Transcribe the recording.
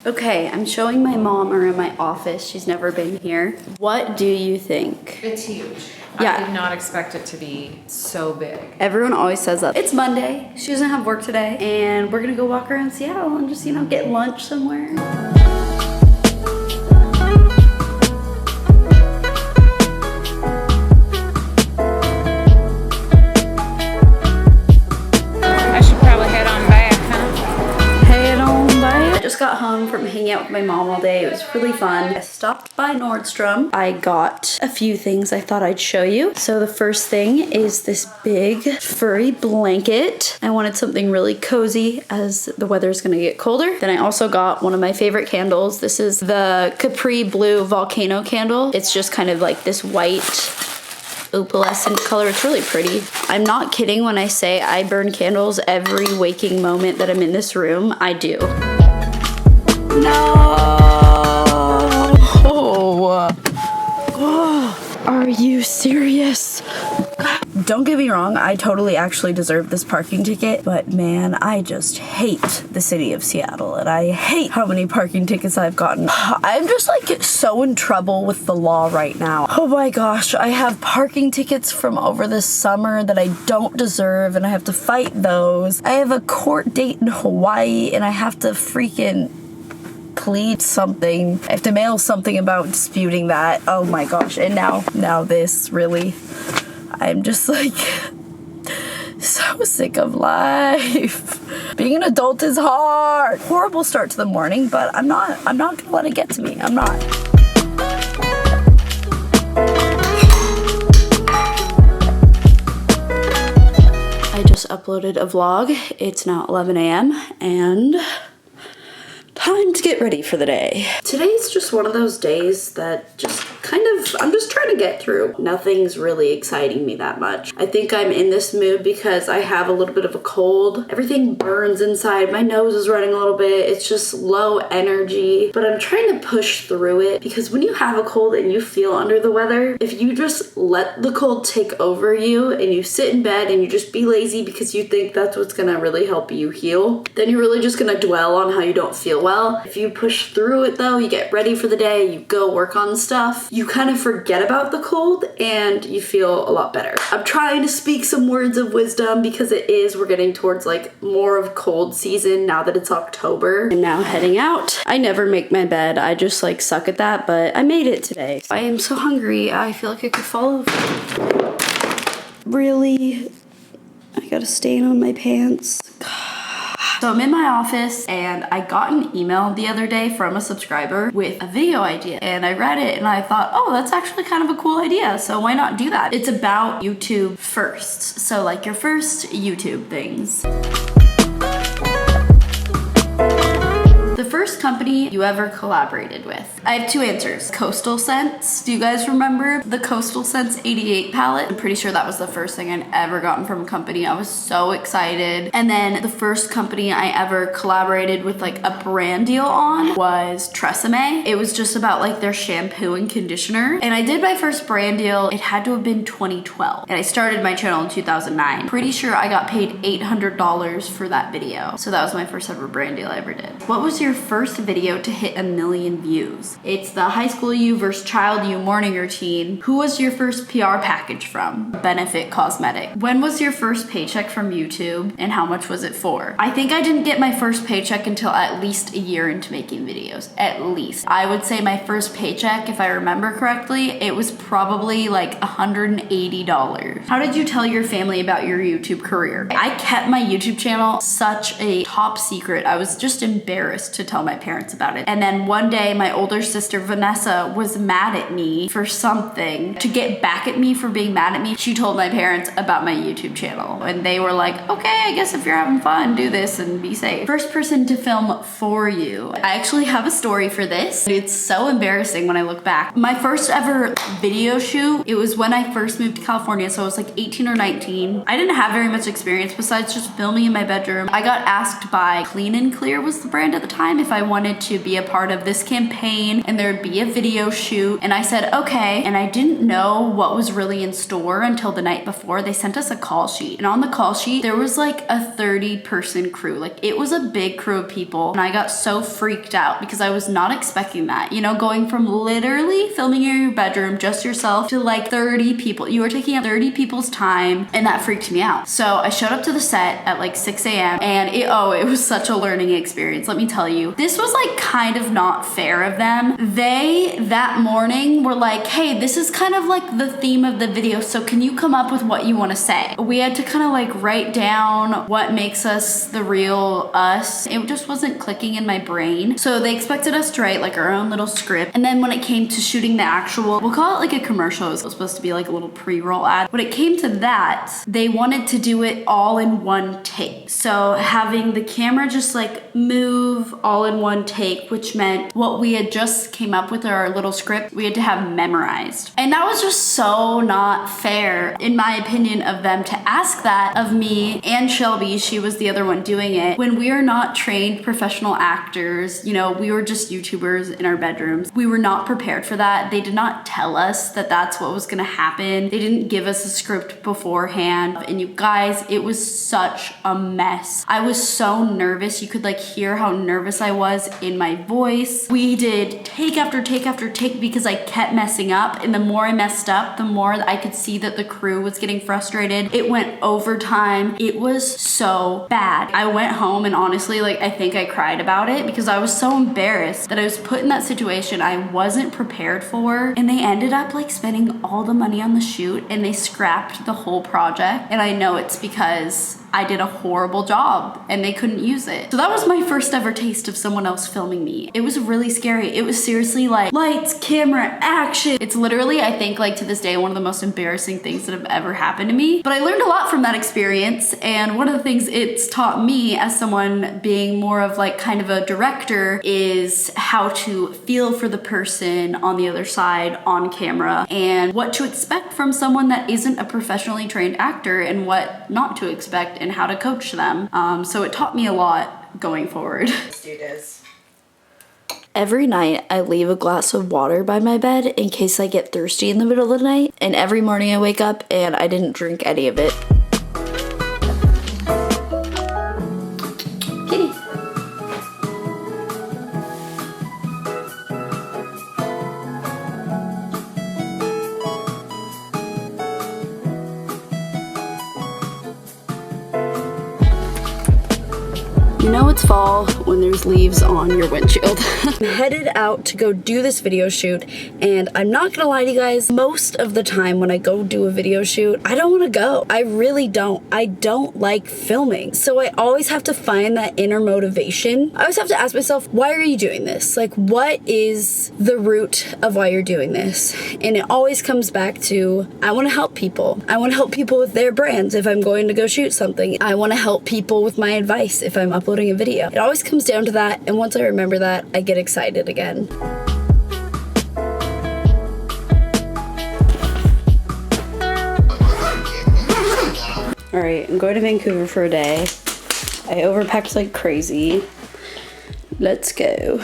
Okay, I'm showing my mom around my office. She's never been here. What do you think? It's huge. Yeah. I did not expect it to be so big. Everyone always says that. It's Monday. She doesn't have work today. And we're gonna go walk around Seattle and just, get lunch somewhere. Got home from hanging out with my mom all day. It was really fun. I stopped by Nordstrom. I got a few things I thought I'd show you. So the first thing is this big furry blanket. I wanted something really cozy as the weather's gonna get colder. Then I also got one of my favorite candles. This is the Capri Blue Volcano candle. It's just kind of like this white opalescent color. It's really pretty. I'm not kidding when I say I burn candles every waking moment that I'm in this room. I do. No! Oh, are you serious? Don't get me wrong, I totally actually deserve this parking ticket, but man, I just hate the city of Seattle, and I hate how many parking tickets I've gotten. I'm just so in trouble with the law right now. Oh my gosh, I have parking tickets from over the summer that I don't deserve, and I have to fight those. I have a court date in Hawaii, and I have to freaking plead something. I have to mail something about disputing that. Oh my gosh. And now this, really. I'm just so sick of life. Being an adult is hard. Horrible start to the morning, but I'm not gonna let it get to me. I'm not. I just uploaded a vlog. It's now 11 a.m. and time to get ready for the day. Today's just one of those days that I'm just trying to get through. Nothing's really exciting me that much. I think I'm in this mood because I have a little bit of a cold. Everything burns inside. My nose is running a little bit. It's just low energy, but I'm trying to push through it because when you have a cold and you feel under the weather, if you just let the cold take over you and you sit in bed and you just be lazy because you think that's what's gonna really help you heal, then you're really just gonna dwell on how you don't feel well. If you push through it though, you get ready for the day, you go work on stuff, you kind of forget about the cold and you feel a lot better. I'm trying to speak some words of wisdom because we're getting towards more of cold season now that it's October. I'm now heading out. I never make my bed. I just suck at that, but I made it today. I am so hungry. I feel like I could fall over. Really? I got a stain on my pants. So I'm in my office and I got an email the other day from a subscriber with a video idea, and I read it and I thought, oh, that's actually kind of a cool idea, so why not do that? It's about YouTube firsts, so your first YouTube things. The first company you ever collaborated with. I have two answers. Coastal Scents. Do you guys remember the Coastal Scents 88 palette? I'm pretty sure that was the first thing I'd ever gotten from a company. I was so excited. And then the first company I ever collaborated with a brand deal on was Tresemme. It was just about their shampoo and conditioner. And I did my first brand deal. It had to have been 2012. And I started my channel in 2009. Pretty sure I got paid $800 for that video. So that was my first ever brand deal I ever did. What was your first video to hit 1 million views? It's the high school you versus child you morning routine. Who was your first PR package from? Benefit Cosmetic. When was your first paycheck from YouTube and how much was it for? I think I didn't get my first paycheck until at least a year into making videos. At least. I would say my first paycheck, if I remember correctly, it was probably $180. How did you tell your family about your YouTube career? I kept my YouTube channel such a top secret. I was just embarrassed to tell my parents about it. And then one day my older sister Vanessa was mad at me for something. To get back at me for being mad at me, she told my parents about my YouTube channel. And they were like, okay, I guess if you're having fun, do this and be safe. First person to film for you. I actually have a story for this. It's so embarrassing when I look back. My first ever video shoot, it was when I first moved to California, so I was 18 or 19. I didn't have very much experience besides just filming in my bedroom. I got asked by Clean and Clear was the brand at the time. time if I wanted to be a part of this campaign and there'd be a video shoot. And I said, okay. And I didn't know what was really in store until the night before. They sent us a call sheet. And on the call sheet, there was like a 30-person crew. Like it was a big crew of people. And I got so freaked out because I was not expecting that. You know, going from literally filming in your bedroom, just yourself, to like 30 people. You were taking up 30 people's time, and that freaked me out. So I showed up to the set at like 6 a.m. and it was such a learning experience. Let me tell you, this was like kind of not fair of them. They, that morning, were like, hey, this is kind of like the theme of the video, so can you come up with what you want to say? We had to kind of like write down what makes us the real us. It just wasn't clicking in my brain. So they expected us to write like our own little script. And then when it came to shooting the actual, we'll call it like a commercial. It was supposed to be like a little pre-roll ad. When it came to that, they wanted to do it all in one take. So having the camera just like move all in one take, which meant what we had just came up with our little script, we had to have memorized. And that was just so not fair, in my opinion, of them to ask that of me and Shelby. She was the other one doing it. When we are not trained professional actors, you know, we were just YouTubers in our bedrooms. We were not prepared for that. They did not tell us that that's what was gonna happen. They didn't give us a script beforehand. And you guys, it was such a mess. I was so nervous. You could like hear how nervous I was in my voice. We did take after take after take because I kept messing up. And the more I messed up, the more I could see that the crew was getting frustrated. It went overtime. It was so bad. I went home and honestly, like, I think I cried about it because I was so embarrassed that I was put in that situation I wasn't prepared for. And they ended up like spending all the money on the shoot and they scrapped the whole project. And I know it's because I did a horrible job and they couldn't use it. So that was my first ever taste of someone else filming me. It was really scary. It was seriously like lights, camera, action. It's literally, I think, like to this day, one of the most embarrassing things that have ever happened to me. But I learned a lot from that experience. And one of the things it's taught me as someone being more of like kind of a director is how to feel for the person on the other side on camera and what to expect from someone that isn't a professionally trained actor and what not to expect and how to coach them. So it taught me a lot going forward. Let's do this. Every night I leave a glass of water by my bed in case I get thirsty in the middle of the night, and every morning I wake up and I didn't drink any of it. Kitty. You know it's fall when there's leaves on your windshield. I'm headed out to go do this video shoot, and I'm not gonna lie to you guys, most of the time when I go do a video shoot, I don't wanna go. I really don't. I don't like filming. So I always have to find that inner motivation. I always have to ask myself, why are you doing this? Like, what is the root of why you're doing this? And it always comes back to, I wanna help people. I wanna help people with their brands if I'm going to go shoot something. I wanna help people with my advice if I'm uploading a video. It always comes down to that, and once I remember that, I get excited again. All right, I'm going to Vancouver for a day. I overpacked like crazy. Let's go.